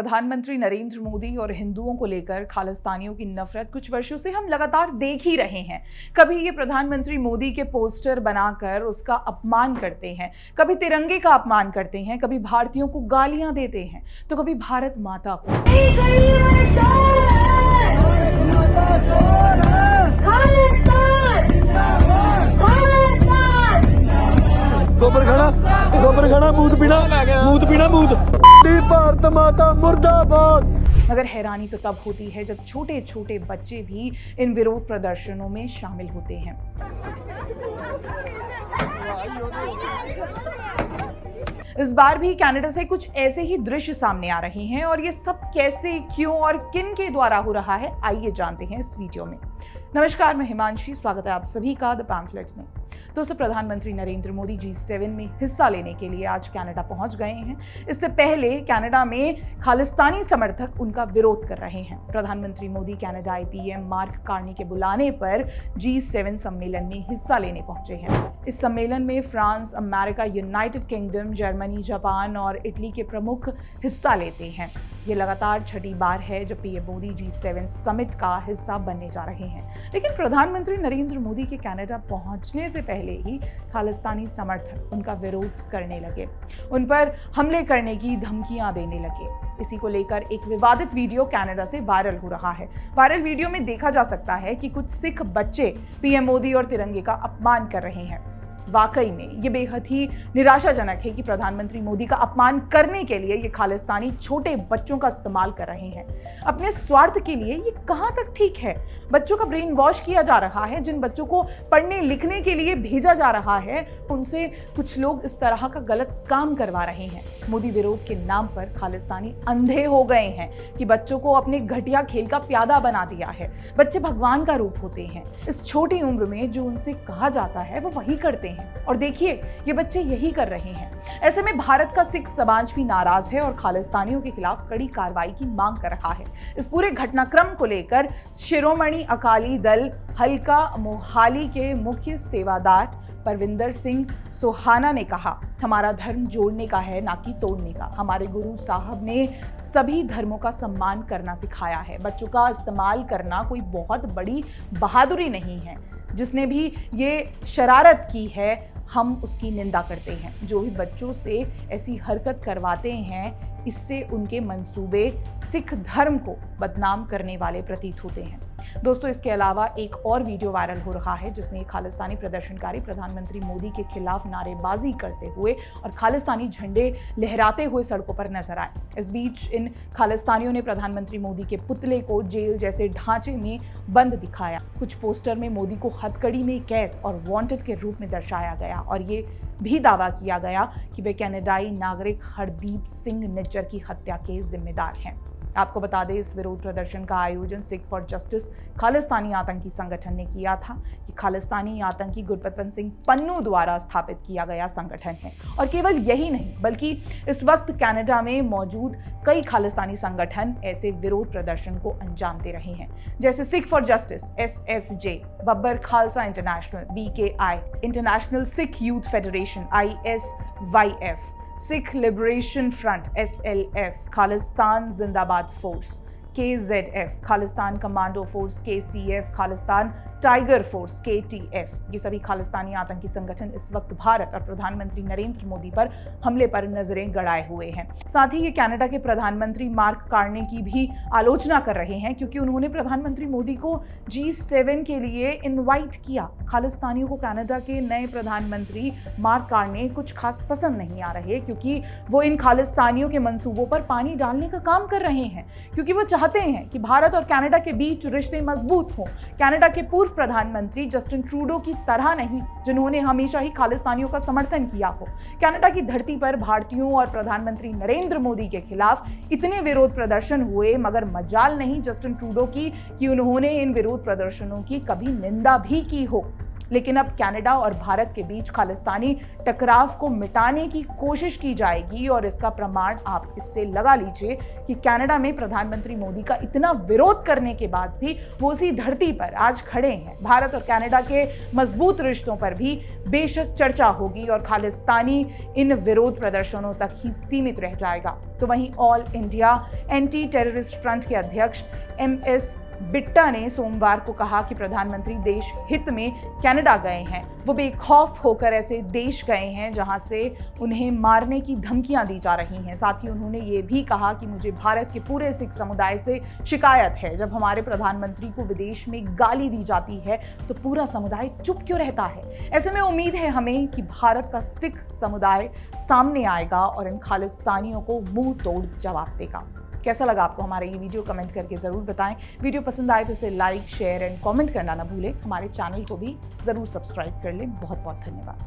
प्रधानमंत्री नरेंद्र मोदी और हिंदुओं को लेकर खालिस्तानियों की नफरत कुछ वर्षों से हम लगातार देख ही रहे हैं। कभी ये प्रधानमंत्री मोदी के पोस्टर बनाकर उसका अपमान करते हैं, कभी तिरंगे का अपमान करते हैं, कभी भारतीयों को गालियां देते हैं, तो कभी भारत माता को। गोबर खाना मूत पीना भारत माता मुर्दाबाद। मगर हैरानी तो तब होती है जब छोटे छोटे बच्चे भी इन विरोध प्रदर्शनों में शामिल होते हैं। इस बार भी कनाडा से कुछ ऐसे ही दृश्य सामने आ रहे हैं और ये सब कैसे, क्यों और किन के द्वारा हो रहा है, आइए जानते हैं इस वीडियो में। नमस्कार, मैं हिमांशी, स्वागत है आप सभी का द पैम्फलेट में। दोस्तों, प्रधानमंत्री नरेंद्र मोदी G7 में हिस्सा लेने के लिए आज कनाडा पहुंच गए हैं। इससे पहले कनाडा में खालिस्तानी समर्थक उनका विरोध कर रहे हैं। प्रधानमंत्री मोदी कनाडाई PM मार्क कार्नी के बुलाने पर G7 सम्मेलन में हिस्सा लेने पहुंचे हैं। इस सम्मेलन में France, America, United kingdom, Germany, Japan और इटली के प्रमुख हिस्सा लेते हैं। ये लगातार छठी बार है जब PM मोदी G7 समिट का हिस्सा बनने जा रहे हैं। लेकिन प्रधानमंत्री नरेंद्र मोदी के कनाडा पहुंचने से पहले ही खालिस्तानी समर्थक उनका विरोध करने लगे, उन पर हमले करने की धमकियां देने लगे। इसी को लेकर एक विवादित वीडियो कनाडा से वायरल हो रहा है। वायरल वीडियो में देखा जा सकता है कि कुछ सिख बच्चे PM मोदी और तिरंगे का अपमान कर रहे हैं। वाकई में ये बेहद ही निराशाजनक है कि प्रधानमंत्री मोदी का अपमान करने के लिए ये खालिस्तानी छोटे बच्चों का इस्तेमाल कर रहे हैं अपने स्वार्थ के लिए। ये कहां तक ठीक है? बच्चों का ब्रेन वॉश किया जा रहा है। जिन बच्चों को पढ़ने लिखने के लिए भेजा जा रहा है, उनसे कुछ लोग इस तरह का गलत काम करवा रहे हैं। मोदी विरोध के नाम पर खालिस्तानी अंधे हो गए हैं कि बच्चों को अपने घटिया खेल का प्यादा बना दिया है। बच्चे भगवान का रूप होते हैं। इस छोटी उम्र में जो उनसे कहा जाता है वो वही करते हैं और देखिए, ये बच्चे यही कर रहे हैं। ऐसे में भारत का सिख समाज भी नाराज है और खालिस्तानियों के खिलाफ कड़ी कार्रवाई की मांग कर रहा है। इस पूरे घटनाक्रम को लेकर शिरोमणि अकाली दल हल्का मोहाली के मुख्य सेवादार परविंदर सिंह सोहाना ने कहा, हमारा धर्म जोड़ने का है, ना कि तोड़ने का। हमारे गुरु साहब ने सभी धर्मों का सम्मान करना सिखाया है। बच्चों का इस्तेमाल करना कोई बहुत बड़ी बहादुरी नहीं है। जिसने भी ये शरारत की है, हम उसकी निंदा करते हैं। जो भी बच्चों से ऐसी हरकत करवाते हैं, इससे उनके मंसूबे सिख धर्म को बदनाम करने वाले प्रतीत होते हैं। दोस्तों, इसके अलावा एक और वीडियो वायरल हो रहा है जिसमें खालिस्तानी प्रदर्शनकारी प्रधानमंत्री मोदी के खिलाफ नारेबाजी करते हुए और खालिस्तानी झंडे लहराते हुए सड़कों पर नजर आए। इस बीच इन खालिस्तानियों ने प्रधानमंत्री मोदी के पुतले को जेल जैसे ढांचे में बंद दिखाया। कुछ पोस्टर में मोदी को हथकड़ी में कैद और वांटेड के रूप में दर्शाया गया और ये भी दावा किया गया कि वे कनाडाई नागरिक हरदीप सिंह निज्जर की हत्या के जिम्मेदार हैं। आपको बता दें, इस विरोध प्रदर्शन का आयोजन सिख फॉर जस्टिस खालिस्तानी आतंकी संगठन ने किया था। कि खालिस्तानी आतंकी गुरपतवंत सिंह पन्नू द्वारा स्थापित किया गया संगठन है। और केवल यही नहीं, बल्कि इस वक्त कनाडा में मौजूद कई खालिस्तानी संगठन ऐसे विरोध प्रदर्शन को अंजाम दे रहे हैं, जैसे Sikh for justice SFJ, Babbar Khalsa international BKI, international Sikh youth federation ISYF, Sikh liberation front SLF, Khalistan Zindabad force KZF, Khalistan commando force KCF, Khalistan tiger force KTF। ये सभी खालिस्तानी आतंकी संगठन इस वक्त भारत और प्रधानमंत्री नरेंद्र मोदी पर हमले पर नजरें गड़ाए हुए हैं। साथ ही ये कनाडा के प्रधानमंत्री मार्क कार्नी की भी आलोचना कर रहे हैं, क्योंकि उन्होंने प्रधानमंत्री मोदी को G7 के लिए इनवाइट किया। खालिस्तानियों को कनाडा के नए प्रधानमंत्री मार्क कार्नी कुछ खास पसंद नहीं आ रहे, क्योंकि वो इन खालिस्तानियों के मंसूबों पर पानी डालने का काम कर रहे हैं, क्योंकि वो चाहते हैं कि भारत और कनाडा के बीच रिश्ते मजबूत हों। कनाडा के पूर्व प्रधानमंत्री जस्टिन ट्रूडो की तरह नहीं, जिन्होंने हमेशा ही खालिस्तानियों का समर्थन किया हो। कनाडा की धरती पर भारतीयों और प्रधानमंत्री नरेंद्र मोदी के खिलाफ इतने विरोध प्रदर्शन हुए, मगर मजाल नहीं जस्टिन ट्रूडो की कि उन्होंने इन विरोध प्रदर्शनों की कभी निंदा भी की हो। लेकिन अब कनाडा और भारत के बीच खालिस्तानी टकराव को मिटाने की कोशिश की जाएगी और इसका प्रमाण आप इससे लगा लीजिए कि कनाडा में प्रधानमंत्री मोदी का इतना विरोध करने के बाद भी वो उसी धरती पर आज खड़े हैं। भारत और कनाडा के मजबूत रिश्तों पर भी बेशक चर्चा होगी और खालिस्तानी इन विरोध प्रदर्शनों तक ही सीमित रह जाएगा। तो वहीं all India anti terrorist front के अध्यक्ष MS बिट्टा ने सोमवार को कहा कि प्रधानमंत्री देश हित में कनाडा गए हैं। वो बेखौफ होकर ऐसे देश गए हैं जहां से उन्हें मारने की धमकियां दी जा रही हैं। साथ ही उन्होंने ये भी कहा कि मुझे भारत के पूरे सिख समुदाय से शिकायत है। जब हमारे प्रधानमंत्री को विदेश में गाली दी जाती है तो पूरा समुदाय चुप क्यों रहता है। ऐसे में उम्मीद है हमें कि भारत का सिख समुदाय सामने आएगा और इन खालिस्तानियों को मुंह तोड़ जवाब देगा। कैसा लगा आपको हमारा ये वीडियो, कमेंट करके जरूर बताएं। वीडियो पसंद आए तो इसे लाइक, शेयर एंड कमेंट करना ना भूलें। हमारे चैनल को भी जरूर सब्सक्राइब कर लें। बहुत बहुत धन्यवाद।